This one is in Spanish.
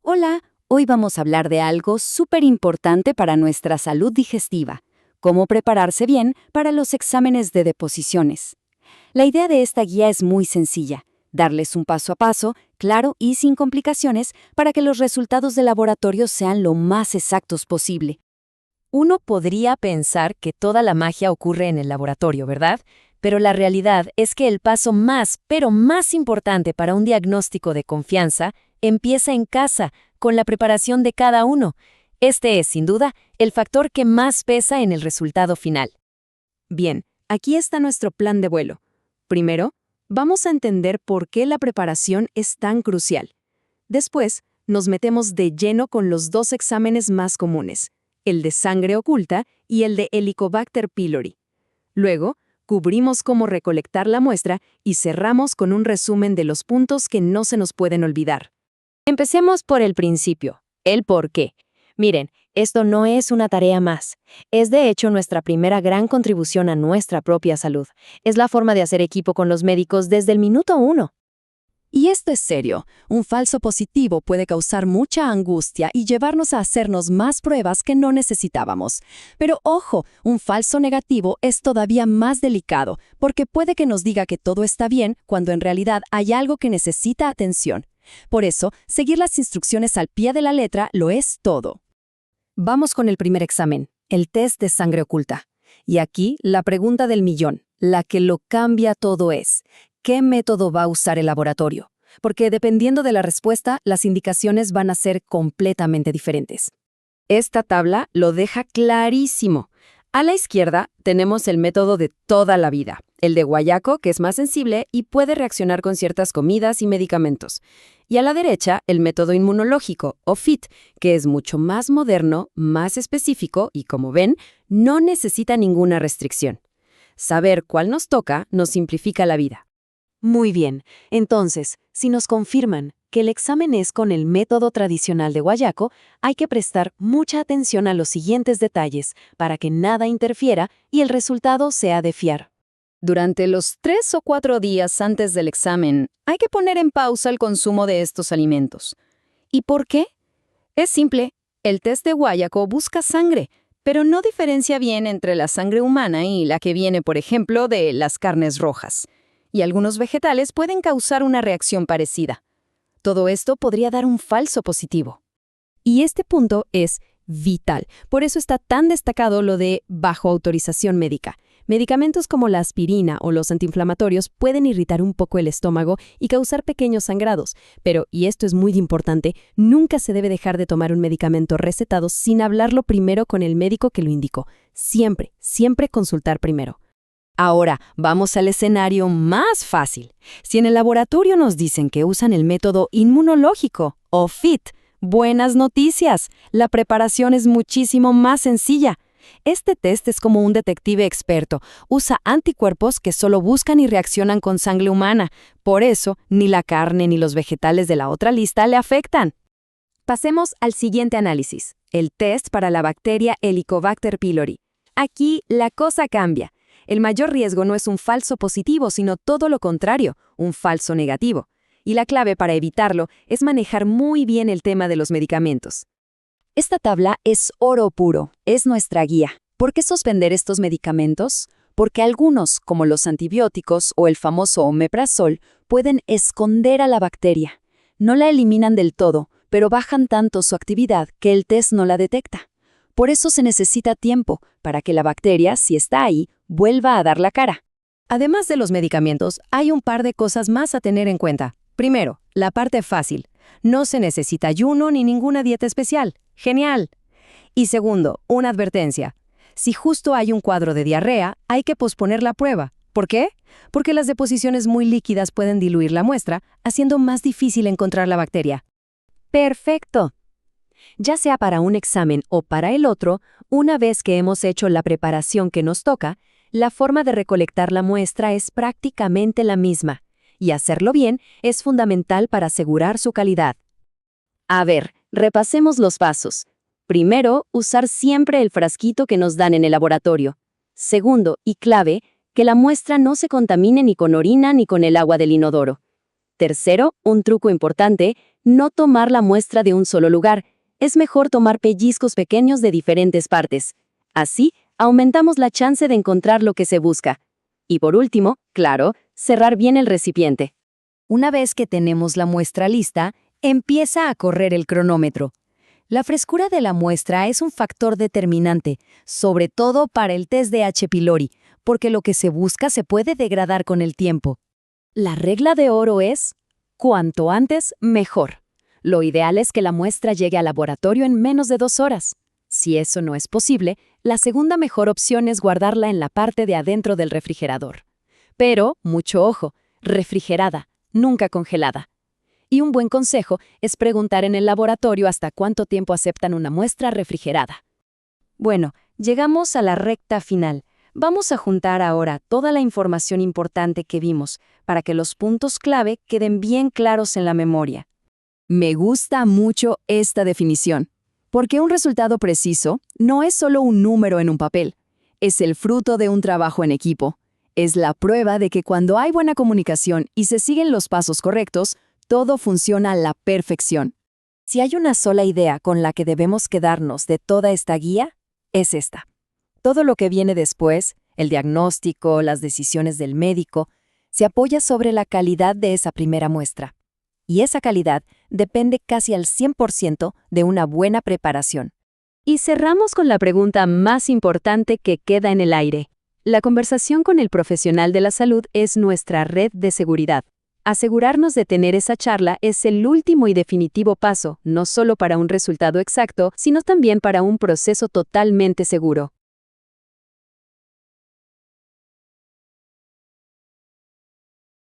Hola, hoy vamos a hablar de algo súper importante para nuestra salud digestiva, cómo prepararse bien para los exámenes de deposiciones. La idea de esta guía es muy sencilla, darles un paso a paso, claro y sin complicaciones, para que los resultados de laboratorio sean lo más exactos posible. Uno podría pensar que toda la magia ocurre en el laboratorio, ¿verdad? Pero la realidad es que el paso pero más importante para un diagnóstico de confianza empieza en casa, con la preparación de cada uno. Este es, sin duda, el factor que más pesa en el resultado final. Bien, aquí está nuestro plan de vuelo. Primero, vamos a entender por qué la preparación es tan crucial. Después, nos metemos de lleno con los dos exámenes más comunes, el de sangre oculta y el de Helicobacter pylori. Luego, cubrimos cómo recolectar la muestra y cerramos con un resumen de los puntos que no se nos pueden olvidar. Empecemos por el principio, el por qué. Miren, esto no es una tarea más. Es de hecho nuestra primera gran contribución a nuestra propia salud. Es la forma de hacer equipo con los médicos desde el minuto 1. Y esto es serio. Un falso positivo puede causar mucha angustia y llevarnos a hacernos más pruebas que no necesitábamos. Pero ojo, un falso negativo es todavía más delicado, porque puede que nos diga que todo está bien cuando en realidad hay algo que necesita atención. Por eso, seguir las instrucciones al pie de la letra lo es todo. Vamos con el primer examen, el test de sangre oculta. Y aquí, la pregunta del millón, la que lo cambia todo es, ¿qué método va a usar el laboratorio? Porque dependiendo de la respuesta, las indicaciones van a ser completamente diferentes. Esta tabla lo deja clarísimo. A la izquierda tenemos el método de toda la vida, el de guayaco, que es más sensible y puede reaccionar con ciertas comidas y medicamentos. Y a la derecha, el método inmunológico, o FIT, que es mucho más moderno, más específico y, como ven, no necesita ninguna restricción. Saber cuál nos toca nos simplifica la vida. Muy bien, entonces, si nos confirman que el examen es con el método tradicional de guayaco, hay que prestar mucha atención a los siguientes detalles para que nada interfiera y el resultado sea de fiar. Durante los 3 o 4 días antes del examen, hay que poner en pausa el consumo de estos alimentos. ¿Y por qué? Es simple, el test de guayaco busca sangre, pero no diferencia bien entre la sangre humana y la que viene, por ejemplo, de las carnes rojas. Y algunos vegetales pueden causar una reacción parecida. Todo esto podría dar un falso positivo. Y este punto es vital. Por eso está tan destacado lo de bajo autorización médica. Medicamentos como la aspirina o los antiinflamatorios pueden irritar un poco el estómago y causar pequeños sangrados. Pero, y esto es muy importante, nunca se debe dejar de tomar un medicamento recetado sin hablarlo primero con el médico que lo indicó. Siempre, siempre consultar primero. Ahora, vamos al escenario más fácil. Si en el laboratorio nos dicen que usan el método inmunológico, o FIT, buenas noticias. La preparación es muchísimo más sencilla. Este test es como un detective experto. Usa anticuerpos que solo buscan y reaccionan con sangre humana. Por eso, ni la carne ni los vegetales de la otra lista le afectan. Pasemos al siguiente análisis, el test para la bacteria Helicobacter pylori. Aquí la cosa cambia. El mayor riesgo no es un falso positivo, sino todo lo contrario, un falso negativo. Y la clave para evitarlo es manejar muy bien el tema de los medicamentos. Esta tabla es oro puro, es nuestra guía. ¿Por qué suspender estos medicamentos? Porque algunos, como los antibióticos o el famoso omeprazol, pueden esconder a la bacteria. No la eliminan del todo, pero bajan tanto su actividad que el test no la detecta. Por eso se necesita tiempo para que la bacteria, si está ahí, vuelva a dar la cara. Además de los medicamentos, hay un par de cosas más a tener en cuenta. Primero, la parte fácil. No se necesita ayuno ni ninguna dieta especial. ¡Genial! Y segundo, una advertencia. Si justo hay un cuadro de diarrea, hay que posponer la prueba. ¿Por qué? Porque las deposiciones muy líquidas pueden diluir la muestra, haciendo más difícil encontrar la bacteria. ¡Perfecto! Ya sea para un examen o para el otro, una vez que hemos hecho la preparación que nos toca, la forma de recolectar la muestra es prácticamente la misma, y hacerlo bien es fundamental para asegurar su calidad. A ver, repasemos los pasos. Primero, usar siempre el frasquito que nos dan en el laboratorio. Segundo, y clave, que la muestra no se contamine ni con orina ni con el agua del inodoro. Tercero, un truco importante, no tomar la muestra de un solo lugar. Es mejor tomar pellizcos pequeños de diferentes partes. Así, aumentamos la chance de encontrar lo que se busca. Y por último, claro, cerrar bien el recipiente. Una vez que tenemos la muestra lista, empieza a correr el cronómetro. La frescura de la muestra es un factor determinante, sobre todo para el test de H. pylori, porque lo que se busca se puede degradar con el tiempo. La regla de oro es, cuanto antes, mejor. Lo ideal es que la muestra llegue al laboratorio en menos de 2 horas. Si eso no es posible, la segunda mejor opción es guardarla en la parte de adentro del refrigerador. Pero, mucho ojo, refrigerada, nunca congelada. Y un buen consejo es preguntar en el laboratorio hasta cuánto tiempo aceptan una muestra refrigerada. Bueno, llegamos a la recta final. Vamos a juntar ahora toda la información importante que vimos para que los puntos clave queden bien claros en la memoria. Me gusta mucho esta definición, porque un resultado preciso no es solo un número en un papel, es el fruto de un trabajo en equipo. Es la prueba de que cuando hay buena comunicación y se siguen los pasos correctos, todo funciona a la perfección. Si hay una sola idea con la que debemos quedarnos de toda esta guía, es esta. Todo lo que viene después, el diagnóstico, las decisiones del médico, se apoya sobre la calidad de esa primera muestra. Y esa calidad depende casi al 100% de una buena preparación. Y cerramos con la pregunta más importante que queda en el aire. La conversación con el profesional de la salud es nuestra red de seguridad. Asegurarnos de tener esa charla es el último y definitivo paso, no solo para un resultado exacto, sino también para un proceso totalmente seguro.